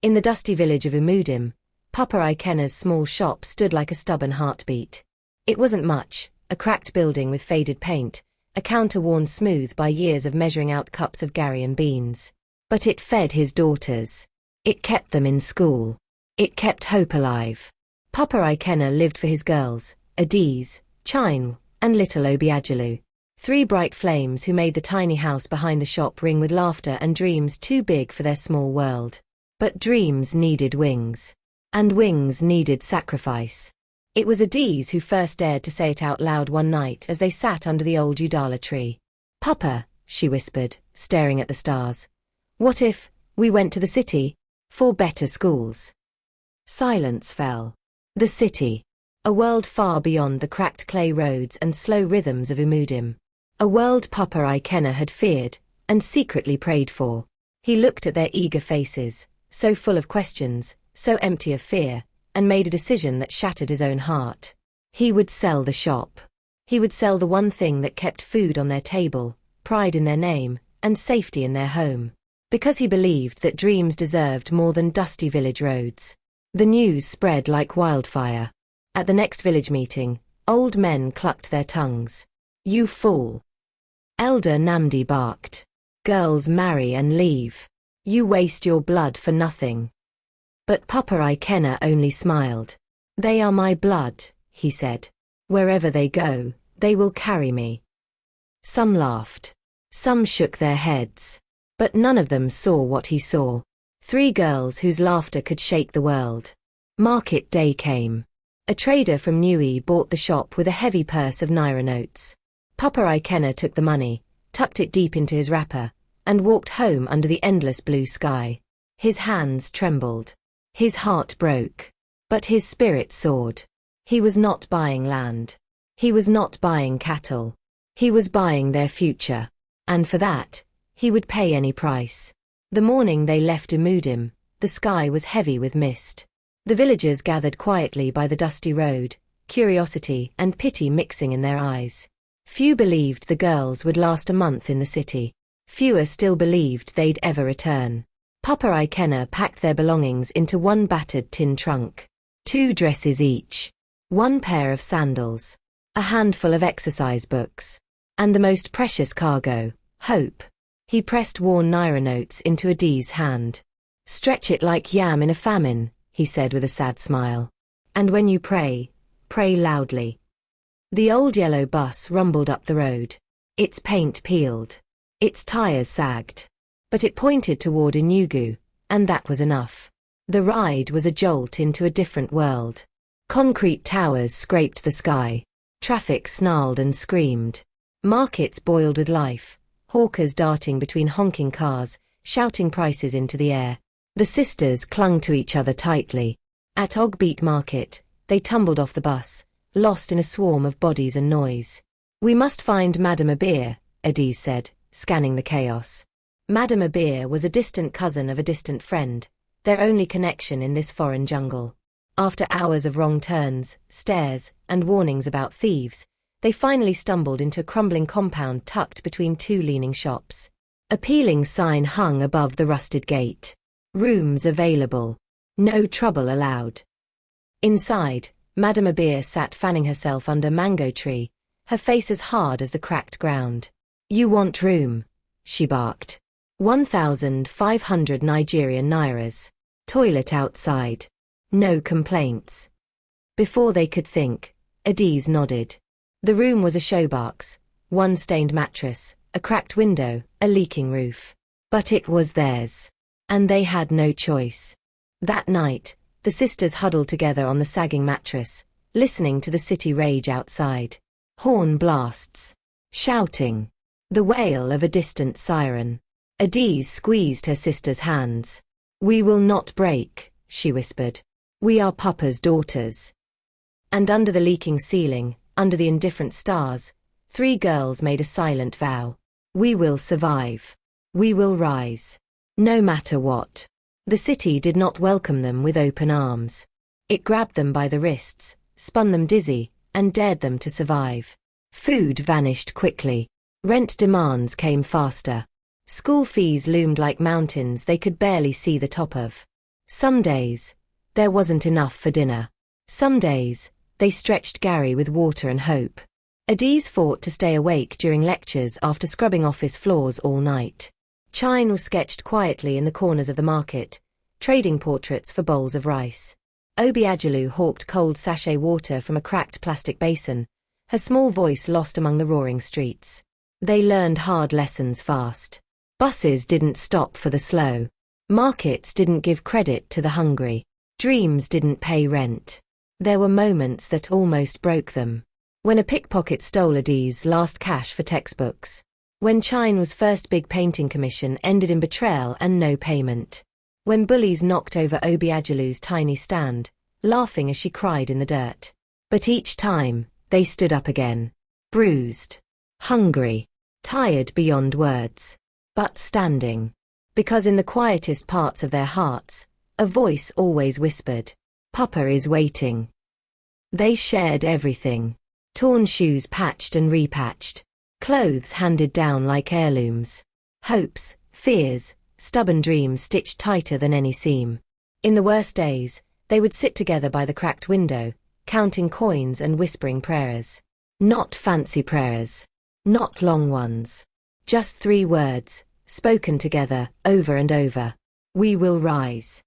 In the dusty village of Umudim, Papa Ikenna's small shop stood like a stubborn heartbeat. It wasn't much, a cracked building with faded paint, a counter worn smooth by years of measuring out cups of Gary and beans. But it fed his daughters. It kept them in school. It kept hope alive. Papa Ikenna lived for his girls, Adiz, Chine, and little Obiagelu. 3 bright flames who made the tiny house behind the shop ring with laughter and dreams too big for their small world. But dreams needed wings. And wings needed sacrifice. It was Adiz who first dared to say it out loud one night as they sat under the old Udala tree. "Papa," she whispered, staring at the stars, "what if we went to the city for better schools?" Silence fell. The city. A world far beyond the cracked clay roads and slow rhythms of Umudim. A world Papa Ikenna had feared and secretly prayed for. He looked at their eager faces, so full of questions, so empty of fear, and made a decision that shattered his own heart. He would sell the shop. He would sell the one thing that kept food on their table, pride in their name, and safety in their home. Because he believed that dreams deserved more than dusty village roads. The news spread like wildfire. At the next village meeting, old men clucked their tongues. "You fool!" Elder Namdi barked. "Girls marry and leave. You waste your blood for nothing." But Papa Ikenna only smiled. "They are my blood," he said. "Wherever they go, they will carry me." Some laughed. Some shook their heads. But none of them saw what he saw. 3 girls whose laughter could shake the world. Market day came. A trader from Nui bought the shop with a heavy purse of naira notes. Papa Ikenna took the money, tucked it deep into his wrapper, and walked home under the endless blue sky. His hands trembled. His heart broke. But his spirit soared. He was not buying land. He was not buying cattle. He was buying their future. And for that, he would pay any price. The morning they left Umudim, the sky was heavy with mist. The villagers gathered quietly by the dusty road, curiosity and pity mixing in their eyes. Few believed the girls would last a month in the city. Fewer still believed they'd ever return. Papa Ikenna packed their belongings into one battered tin trunk. 2 dresses each. 1 pair of sandals. A handful of exercise books. And the most precious cargo, hope. He pressed worn naira notes into Adiz's hand. "Stretch it like yam in a famine," he said with a sad smile. "And when you pray, pray loudly." The old yellow bus rumbled up the road. Its paint peeled. Its tires sagged. But it pointed toward Enugu, and that was enough. The ride was a jolt into a different world. Concrete towers scraped the sky. Traffic snarled and screamed. Markets boiled with life, hawkers darting between honking cars, shouting prices into the air. The sisters clung to each other tightly. At Ogbeat Market, they tumbled off the bus, lost in a swarm of bodies and noise. "We must find Madame Abir," Adiz said, scanning the chaos. Madame Abir was a distant cousin of a distant friend, their only connection in this foreign jungle. After hours of wrong turns, stares, and warnings about thieves, they finally stumbled into a crumbling compound tucked between 2 leaning shops. A peeling sign hung above the rusted gate. "Rooms available. No trouble allowed." Inside, Madame Abir sat fanning herself under a mango tree, her face as hard as the cracked ground. "You want room," she barked. 1,500 Nigerian nairas. Toilet outside. No complaints. Before they could think, Adiz nodded. The room was a showbox, 1 stained mattress, a cracked window, a leaking roof. But it was theirs. And they had no choice. That night, the sisters huddled together on the sagging mattress, listening to the city rage outside. Horn blasts. Shouting. The wail of a distant siren. Adiz squeezed her sister's hands. "We will not break," she whispered. "We are Papa's daughters." And under the leaking ceiling, under the indifferent stars, 3 girls made a silent vow. "We will survive. We will rise. No matter what." The city did not welcome them with open arms. It grabbed them by the wrists, spun them dizzy, and dared them to survive. Food vanished quickly. Rent demands came faster. School fees loomed like mountains they could barely see the top of. Some days, there wasn't enough for dinner. Some days, they stretched Gary with water and hope. Adiz fought to stay awake during lectures after scrubbing office floors all night. Chine was sketched quietly in the corners of the market, trading portraits for bowls of rice. Obiagelu hawked cold sachet water from a cracked plastic basin, her small voice lost among the roaring streets. They learned hard lessons fast. Buses didn't stop for the slow. Markets didn't give credit to the hungry. Dreams didn't pay rent. There were moments that almost broke them. When a pickpocket stole Adiz's last cash for textbooks. When Chine's first big painting commission ended in betrayal and no payment. When bullies knocked over Obiagelu's tiny stand, laughing as she cried in the dirt. But each time, they stood up again. Bruised. Hungry. Tired beyond words. But standing. Because in the quietest parts of their hearts, a voice always whispered, "Papa is waiting." They shared everything. Torn shoes patched and repatched. Clothes handed down like heirlooms. Hopes, fears, stubborn dreams stitched tighter than any seam. In the worst days, they would sit together by the cracked window, counting coins and whispering prayers. Not fancy prayers. Not long ones. Just 3 words, spoken together, over and over. We will rise.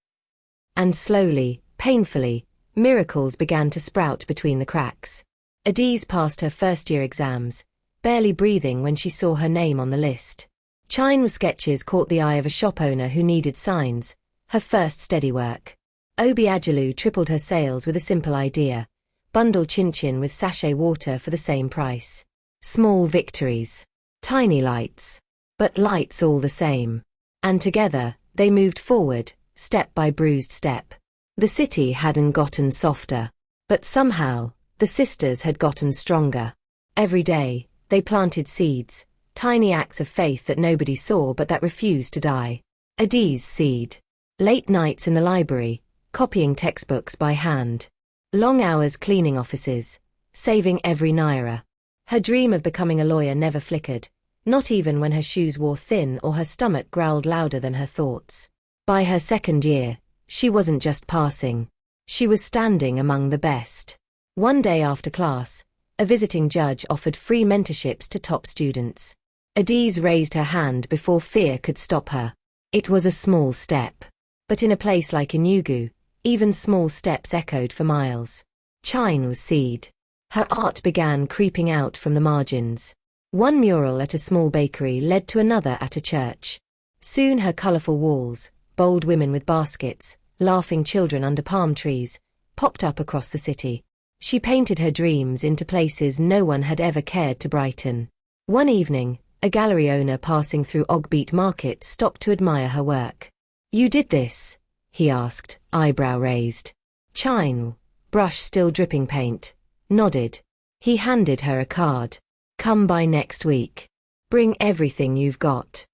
And slowly, painfully, miracles began to sprout between the cracks. Adiz passed her first-year exams, barely breathing when she saw her name on the list. Chine's sketches caught the eye of a shop owner who needed signs, her first steady work. Obiagelu tripled her sales with a simple idea. Bundle chin-chin with sachet water for the same price. Small victories. Tiny lights. But lights all the same. And together, they moved forward, step by bruised step. The city hadn't gotten softer. But somehow, the sisters had gotten stronger. Every day, they planted seeds, tiny acts of faith that nobody saw but that refused to die. Adiz's seed. Late nights in the library, copying textbooks by hand. Long hours cleaning offices, saving every naira. Her dream of becoming a lawyer never flickered, not even when her shoes wore thin or her stomach growled louder than her thoughts. By her second year, she wasn't just passing. She was standing among the best. One day after class, a visiting judge offered free mentorships to top students. Adiz raised her hand before fear could stop her. It was a small step. But in a place like Enugu, even small steps echoed for miles. Chine was seed. Her art began creeping out from the margins. One mural at a small bakery led to another at a church. Soon her colorful walls, bold women with baskets, laughing children under palm trees, popped up across the city. She painted her dreams into places no one had ever cared to brighten. One evening, a gallery owner passing through Ogbeat Market stopped to admire her work. "You did this?" he asked, eyebrow raised. Chine, brush still dripping paint, nodded. He handed her a card. "Come by next week. Bring everything you've got."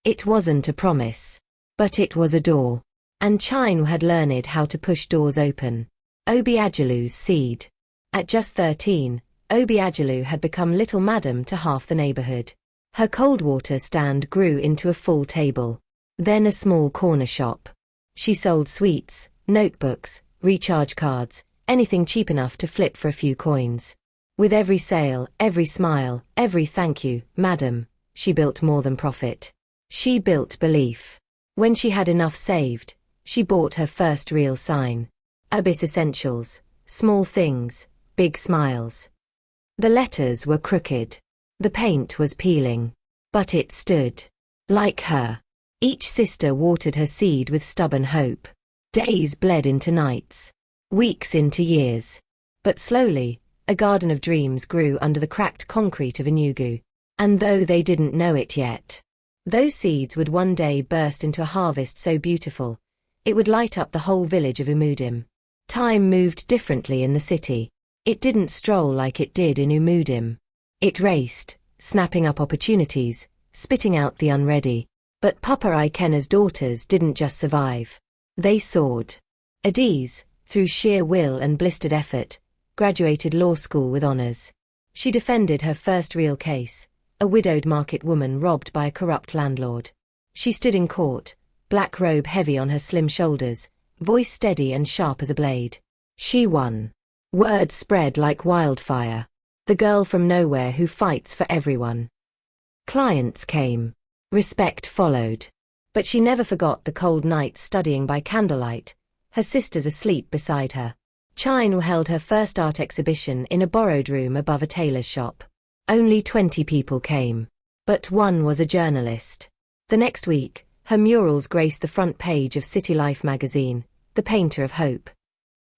It wasn't a promise. But it was a door. And Chine had learned how to push doors open. Obiagelu's seed. At just 13, Obiagelu had become little madam to half the neighborhood. Her cold water stand grew into a full table. Then a small corner shop. She sold sweets, notebooks, recharge cards, anything cheap enough to flip for a few coins. With every sale, every smile, every thank you, madam, she built more than profit. She built belief. When she had enough saved, she bought her first real sign. Abyss Essentials, small things, big smiles. The letters were crooked. The paint was peeling. But it stood. Like her. Each sister watered her seed with stubborn hope. Days bled into nights. Weeks into years. But slowly, a garden of dreams grew under the cracked concrete of Enugu. And though they didn't know it yet, those seeds would one day burst into a harvest so beautiful, it would light up the whole village of Umudim. Time moved differently in the city. It didn't stroll like it did in Umudim. It raced, snapping up opportunities, spitting out the unready. But Papa Ikenna's daughters didn't just survive. They soared. Adiz, through sheer will and blistered effort, graduated law school with honors. She defended her first real case, a widowed market woman robbed by a corrupt landlord. She stood in court, black robe heavy on her slim shoulders, voice steady and sharp as a blade. She won. Word spread like wildfire. The girl from nowhere who fights for everyone. Clients came. Respect followed. But she never forgot the cold nights studying by candlelight, her sisters asleep beside her. China held her first art exhibition in a borrowed room above a tailor's shop. Only 20 people came. But one was a journalist. The next week, her murals graced the front page of City Life magazine, the painter of hope.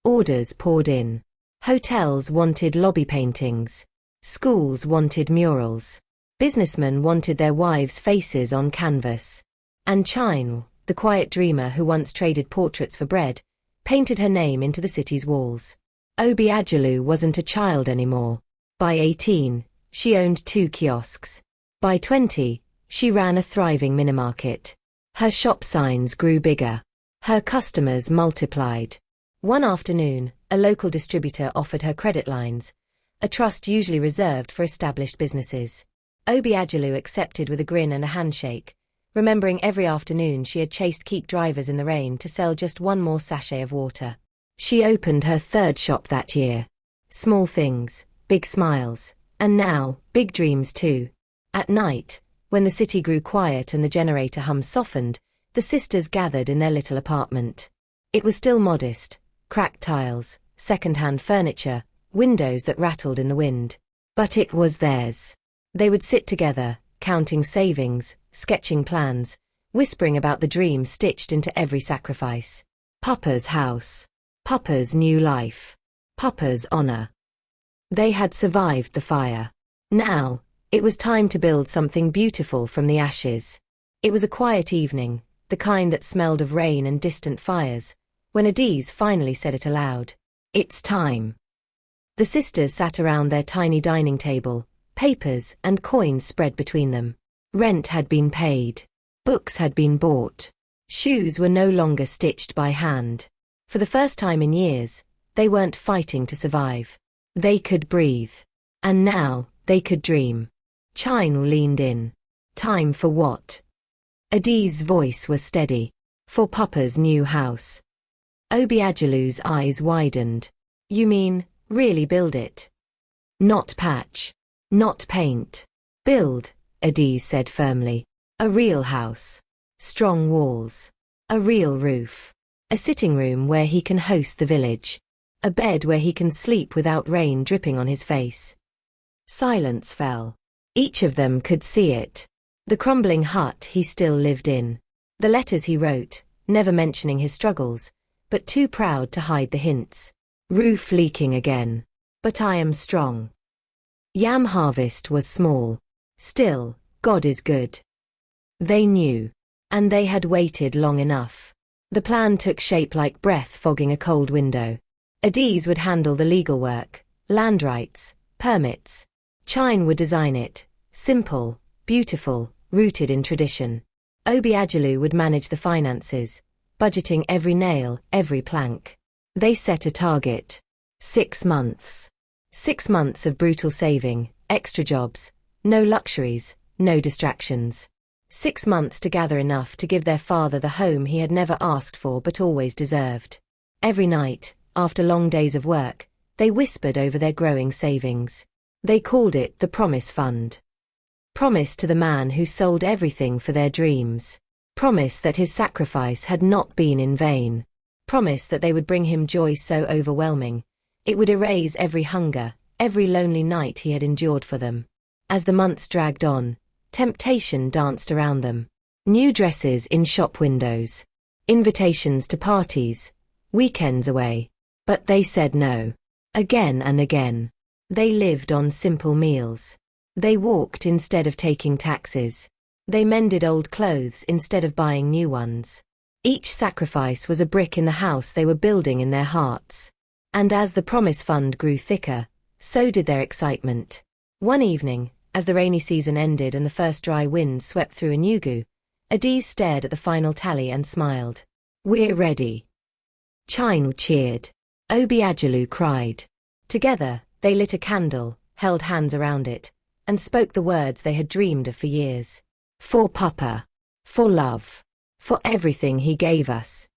Orders poured in. Hotels wanted lobby paintings. Schools wanted murals. Businessmen wanted their wives' faces on canvas. And China, the quiet dreamer who once traded portraits for bread, painted her name into the city's walls. Obiagelu wasn't a child anymore. By 18, she owned 2 kiosks. By 20, she ran a thriving minimarket. Her shop signs grew bigger. Her customers multiplied. One afternoon, a local distributor offered her credit lines, a trust usually reserved for established businesses. Obiagelu accepted with a grin and a handshake, remembering every afternoon she had chased keek drivers in the rain to sell just one more sachet of water. She opened her 3rd shop that year. Small things, big smiles, and now, big dreams too. At night, when the city grew quiet and the generator hum softened, the sisters gathered in their little apartment. It was still modest, cracked tiles, second-hand furniture, windows that rattled in the wind. But it was theirs. They would sit together, counting savings, sketching plans, whispering about the dream stitched into every sacrifice. Papa's house. Papa's new life. Papa's honor. They had survived the fire. Now, it was time to build something beautiful from the ashes. It was a quiet evening, the kind that smelled of rain and distant fires, when Adiz finally said it aloud. It's time. The sisters sat around their tiny dining table, papers and coins spread between them. Rent had been paid. Books had been bought. Shoes were no longer stitched by hand. For the first time in years, they weren't fighting to survive. They could breathe. And now, they could dream. China leaned in. Time for what? Adiz's voice was steady. For Papa's new house. Obiagelu's eyes widened. You mean, really build it? Not patch. Not paint. Build, Adiz said firmly. A real house. Strong walls. A real roof. A sitting room where he can host the village. A bed where he can sleep without rain dripping on his face. Silence fell. Each of them could see it. The crumbling hut he still lived in. The letters he wrote, never mentioning his struggles, but too proud to hide the hints. Roof leaking again. But I am strong. Yam harvest was small. Still, God is good. They knew. And they had waited long enough. The plan took shape like breath fogging a cold window. Adiz would handle the legal work, land rights, permits. China would design it, simple, beautiful, rooted in tradition. Obiagelu would manage the finances, budgeting every nail, every plank. They set a target. 6 months. 6 months of brutal saving, extra jobs, no luxuries, no distractions. 6 months to gather enough to give their father the home he had never asked for but always deserved. Every night, after long days of work, they whispered over their growing savings. They called it the Promise Fund. Promise to the man who sold everything for their dreams. Promise that his sacrifice had not been in vain. Promise that they would bring him joy so overwhelming, it would erase every hunger, every lonely night he had endured for them. As the months dragged on, temptation danced around them. New dresses in shop windows. Invitations to parties. Weekends away. But they said no. Again and again. They lived on simple meals. They walked instead of taking taxis. They mended old clothes instead of buying new ones. Each sacrifice was a brick in the house they were building in their hearts. And as the Promise Fund grew thicker, so did their excitement. One evening, as the rainy season ended and the first dry winds swept through Enugu, Adiz stared at the final tally and smiled. We're ready. China cheered. Obiagelu cried. Together, they lit a candle, held hands around it, and spoke the words they had dreamed of for years. For Papa. For love. For everything he gave us.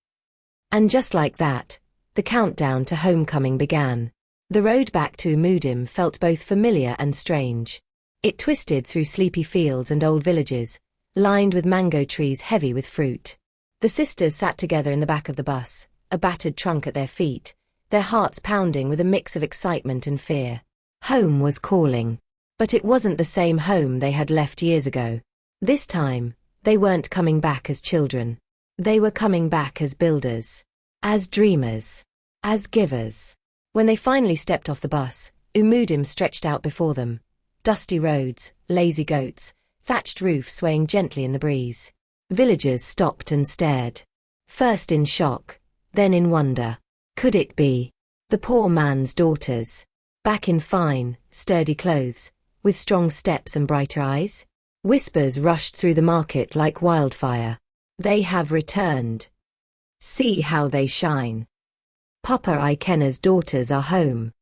And just like that, the countdown to homecoming began. The road back to Umudim felt both familiar and strange. It twisted through sleepy fields and old villages, lined with mango trees heavy with fruit. The sisters sat together in the back of the bus, a battered trunk at their feet, their hearts pounding with a mix of excitement and fear. Home was calling. But it wasn't the same home they had left years ago. This time, they weren't coming back as children. They were coming back as builders, as dreamers, as givers. When they finally stepped off the bus, Umudim stretched out before them. Dusty roads, lazy goats, thatched roofs swaying gently in the breeze. Villagers stopped and stared. First in shock, then in wonder. Could it be the poor man's daughters? Back in fine, sturdy clothes, with strong steps and brighter eyes? Whispers rushed through the market like wildfire. They have returned. See how they shine. Papa Ikenna's daughters are home.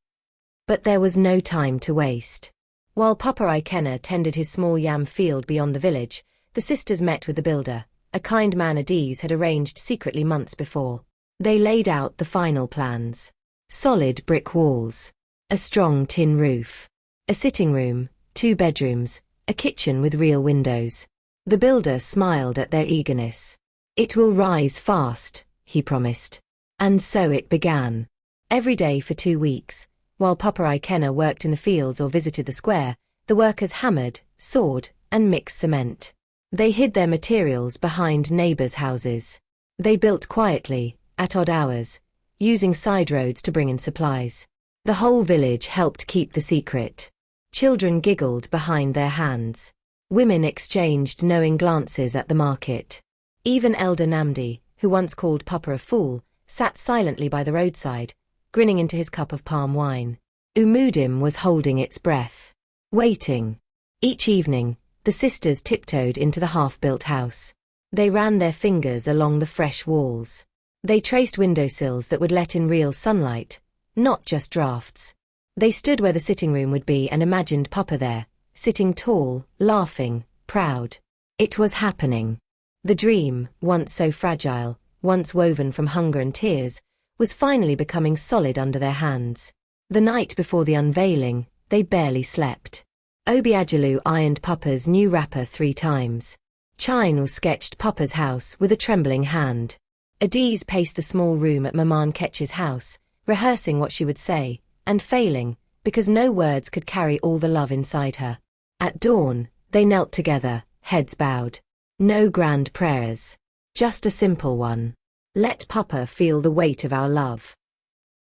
But there was no time to waste. While Papa Ikenna tended his small yam field beyond the village, the sisters met with the builder, a kind man Adiz had arranged secretly months before. They laid out the final plans. Solid brick walls. A strong tin roof. A sitting room, 2 bedrooms, a kitchen with real windows. The builder smiled at their eagerness. It will rise fast, he promised. And so it began. Every day for 2 weeks, while Papa Ikenna worked in the fields or visited the square, the workers hammered, sawed, and mixed cement. They hid their materials behind neighbors' houses. They built quietly, at odd hours, using side roads to bring in supplies. The whole village helped keep the secret. Children giggled behind their hands. Women exchanged knowing glances at the market. Even Elder Namdi, who once called Papa a fool, sat silently by the roadside, grinning into his cup of palm wine. Umudim was holding its breath, waiting. Each evening, the sisters tiptoed into the half-built house. They ran their fingers along the fresh walls. They traced windowsills that would let in real sunlight, not just drafts. They stood where the sitting room would be and imagined Papa there, sitting tall, laughing, proud. It was happening. The dream, once so fragile, once woven from hunger and tears, was finally becoming solid under their hands. The night before the unveiling, they barely slept. Obiajalu ironed Papa's new wrapper 3 times. Chino sketched Papa's house with a trembling hand. Adiz paced the small room at Maman Ketch's house, rehearsing what she would say, and failing, because no words could carry all the love inside her. At dawn, they knelt together, heads bowed. No grand prayers. Just a simple one. Let Papa feel the weight of our love.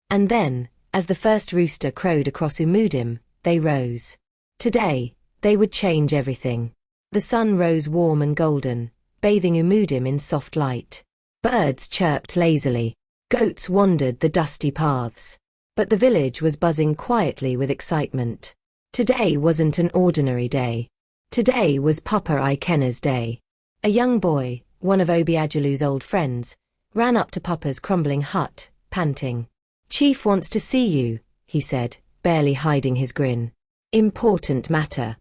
And then, as the first rooster crowed across Umudim, they rose. Today, they would change everything. The sun rose warm and golden, bathing Umudim in soft light. Birds chirped lazily. Goats wandered the dusty paths. But the village was buzzing quietly with excitement. Today wasn't an ordinary day. Today was Papa Ikenna's day. A young boy, one of Obiajalu's old friends, ran up to Papa's crumbling hut, panting. "Chief wants to see you," he said, barely hiding his grin. "Important matter."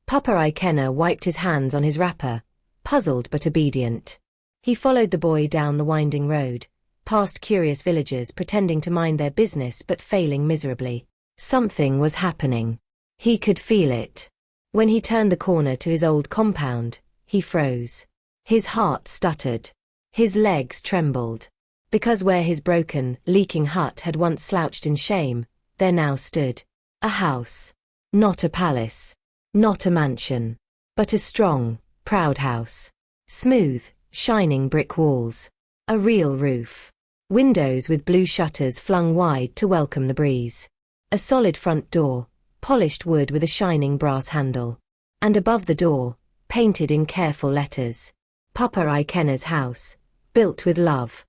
Papa Ikenna wiped his hands on his wrapper, puzzled but obedient. He followed the boy down the winding road, past curious villagers pretending to mind their business but failing miserably. Something was happening. He could feel it. When he turned the corner to his old compound, he froze. His heart stuttered. His legs trembled. Because where his broken, leaking hut had once slouched in shame, there now stood a house. Not a palace. Not a mansion. But a strong, proud house. Smooth, shining brick walls. A real roof. Windows with blue shutters flung wide to welcome the breeze. A solid front door, polished wood with a shining brass handle. And above the door, painted in careful letters, Papa Ikenna's house, built with love.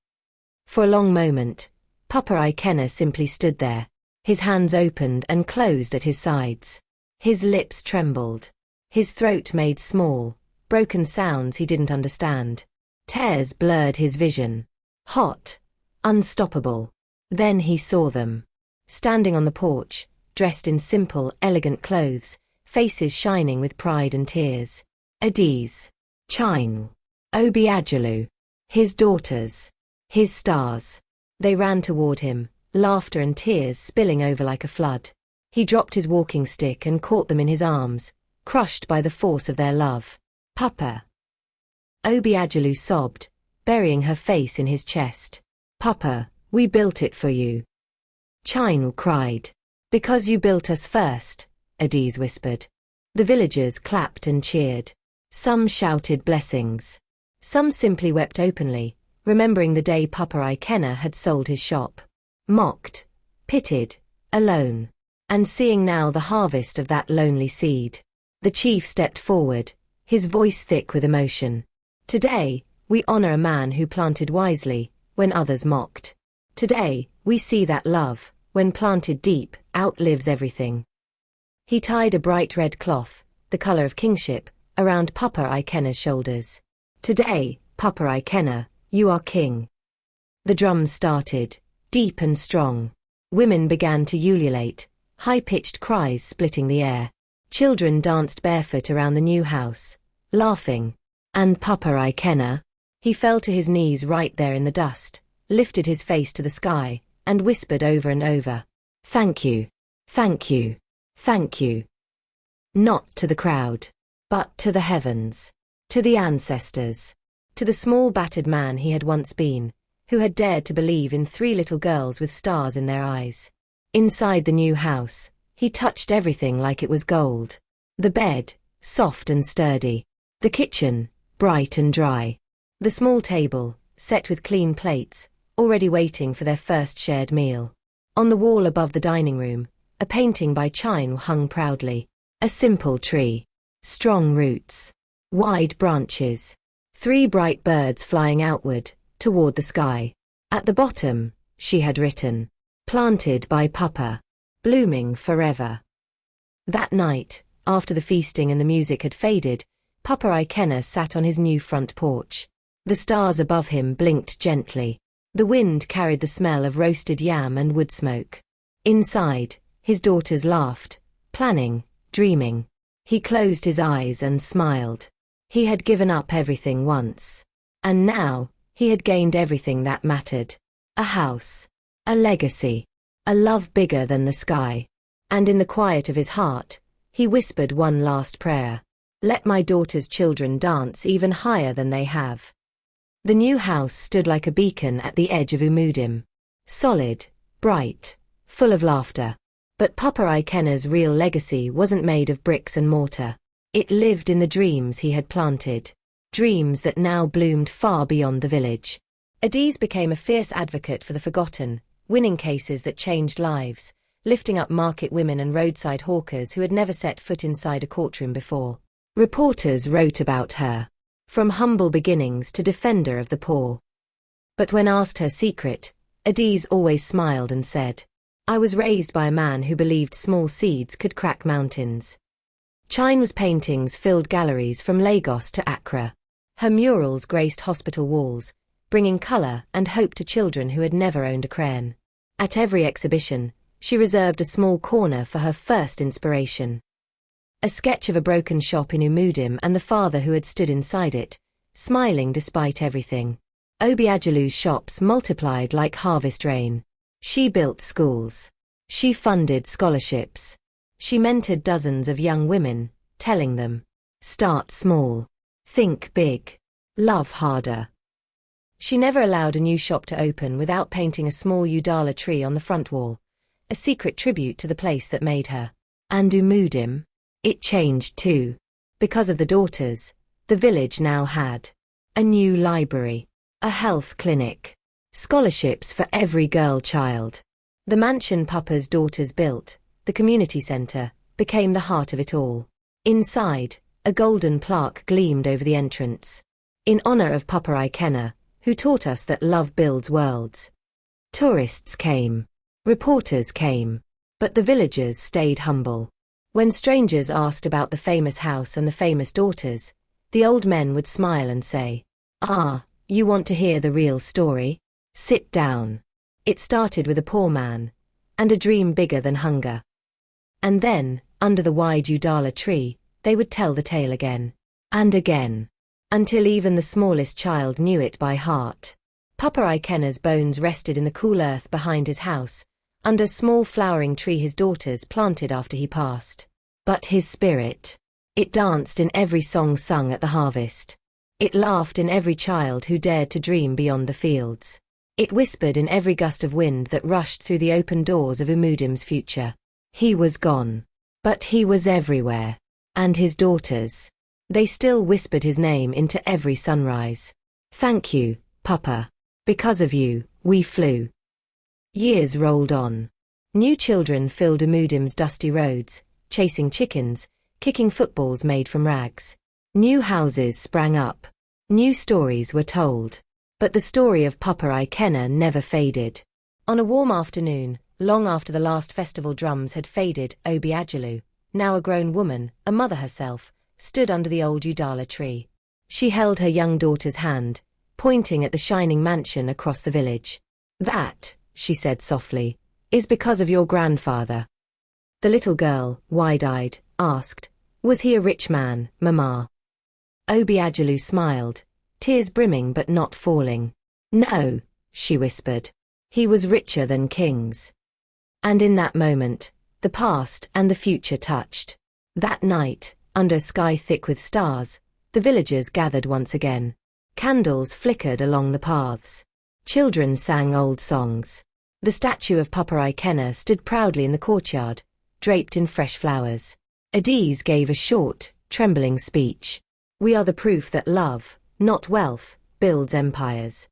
For a long moment, Papa Ikenna simply stood there, his hands opened and closed at his sides. His lips trembled. His throat made small, broken sounds he didn't understand. Tears blurred his vision. Hot, unstoppable. Then he saw them. Standing on the porch, dressed in simple, elegant clothes, faces shining with pride and tears. Adiz. Chino. Obiajalu. His daughters. His stars. They ran toward him, laughter and tears spilling over like a flood. He dropped his walking stick and caught them in his arms, crushed by the force of their love. Papa. Obiagelu sobbed, burying her face in his chest. Papa, we built it for you. Chinu cried. Because you built us first, Adiz whispered. The villagers clapped and cheered. Some shouted blessings. Some simply wept openly, remembering the day Papa Ikenna had sold his shop. Mocked, pitied, alone, and seeing now the harvest of that lonely seed. The chief stepped forward, his voice thick with emotion. Today, we honor a man who planted wisely, when others mocked. Today, we see that love, when planted deep, outlives everything. He tied a bright red cloth, the color of kingship, around Papa Ikenna's shoulders. Today, Papa Ikenna, you are king. The drums started, deep and strong. Women began to ululate, high-pitched cries splitting the air. Children danced barefoot around the new house, laughing. And Papa Ikenna? He fell to his knees right there in the dust, lifted his face to the sky, and whispered over and over, "Thank you, thank you, thank you." Not to the crowd, but to the heavens, to the ancestors, to the small battered man he had once been, who had dared to believe in 3 little girls with stars in their eyes. Inside the new house, he touched everything like it was gold. The bed, soft and sturdy. The kitchen, bright and dry. The small table, set with clean plates, already waiting for their first shared meal. On the wall above the dining room, a painting by Chine hung proudly. A simple tree. Strong roots. Wide branches. 3 bright birds flying outward, toward the sky. At the bottom, she had written, "Planted by Papa. Blooming forever." That night, after the feasting and the music had faded, Papa Ikenna sat on his new front porch. The stars above him blinked gently. The wind carried the smell of roasted yam and wood smoke. Inside, his daughters laughed, planning, dreaming. He closed his eyes and smiled. He had given up everything once. And now, he had gained everything that mattered. A house. A legacy. A love bigger than the sky. And in the quiet of his heart, he whispered one last prayer. Let my daughter's children dance even higher than they have. The new house stood like a beacon at the edge of Umudim. Solid, bright, full of laughter. But Papa Ikenna's real legacy wasn't made of bricks and mortar. It lived in the dreams he had planted. Dreams that now bloomed far beyond the village. Adiz became a fierce advocate for the forgotten, winning cases that changed lives, lifting up market women and roadside hawkers who had never set foot inside a courtroom before. Reporters wrote about her. From humble beginnings to defender of the poor. But when asked her secret, Adiz always smiled and said, "I was raised by a man who believed small seeds could crack mountains." Chine's paintings filled galleries from Lagos to Accra. Her murals graced hospital walls, bringing color and hope to children who had never owned a crayon. At every exhibition, she reserved a small corner for her first inspiration. A sketch of a broken shop in Umudim and the father who had stood inside it, smiling despite everything. Obiagelu's shops multiplied like harvest rain. She built schools. She funded scholarships. She mentored dozens of young women, telling them, "Start small. Think big. Love harder." She never allowed a new shop to open without painting a small Udala tree on the front wall, a secret tribute to the place that made her. And Umudim? It changed too. Because of the daughters, the village now had a new library, a health clinic, scholarships for every girl child. The mansion Papa's daughters built, the community center, became the heart of it all. Inside, a golden plaque gleamed over the entrance. In honor of Papa Ikenna, who taught us that love builds worlds. Tourists came. Reporters came. But the villagers stayed humble. When strangers asked about the famous house and the famous daughters, the old men would smile and say, "Ah, you want to hear the real story? Sit down." It started with a poor man, and a dream bigger than hunger. And then, under the wide Udala tree, they would tell the tale again, and again, until even the smallest child knew it by heart. Papa Ikenna's bones rested in the cool earth behind his house, under a small flowering tree his daughters planted after he passed. But his spirit, it danced in every song sung at the harvest. It laughed in every child who dared to dream beyond the fields. It whispered in every gust of wind that rushed through the open doors of Umudim's future. He was gone. But he was everywhere. And his daughters, they still whispered his name into every sunrise. Thank you, Papa. Because of you, we flew. Years rolled on. New children filled Umudim's dusty roads, chasing chickens, kicking footballs made from rags. New houses sprang up. New stories were told. But the story of Papa Ikenna never faded. On a warm afternoon, long after the last festival drums had faded, Obiagelu, now a grown woman, a mother herself, stood under the old Udala tree. She held her young daughter's hand, pointing at the shining mansion across the village. That, she said softly, is because of your grandfather. The little girl, wide-eyed, asked, was he a rich man, Mama? Obiagelu smiled, tears brimming but not falling. No, she whispered. He was richer than kings. And in that moment, the past and the future touched. That night, under a sky thick with stars, the villagers gathered once again. Candles flickered along the paths. Children sang old songs. The statue of Papa Ikenna stood proudly in the courtyard, draped in fresh flowers. Adiz gave a short, trembling speech. We are the proof that love, not wealth, builds empires.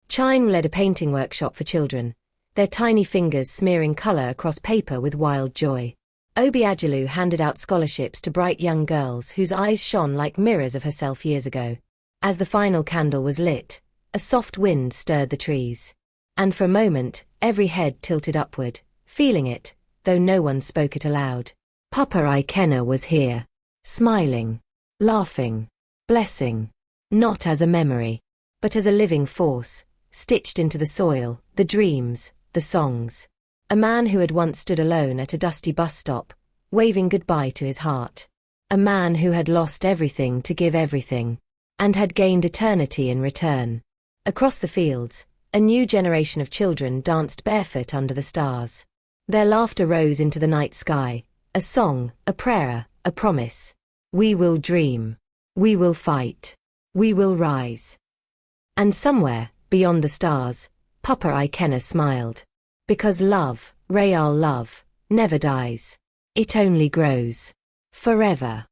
Chime led a painting workshop for children, their tiny fingers smearing color across paper with wild joy. Obiagelu handed out scholarships to bright young girls whose eyes shone like mirrors of herself years ago. As the final candle was lit, a soft wind stirred the trees. And for a moment, every head tilted upward, feeling it, though no one spoke it aloud. Papa Ikenna was here, smiling, laughing, blessing, not as a memory, but as a living force, stitched into the soil, the dreams, the songs. A man who had once stood alone at a dusty bus stop, waving goodbye to his heart. A man who had lost everything to give everything, and had gained eternity in return. Across the fields, a new generation of children danced barefoot under the stars. Their laughter rose into the night sky, a song, a prayer, a promise. We will dream. We will fight. We will rise. And somewhere, beyond the stars, Papa Ikenna smiled. Because love, real love, never dies. It only grows. Forever.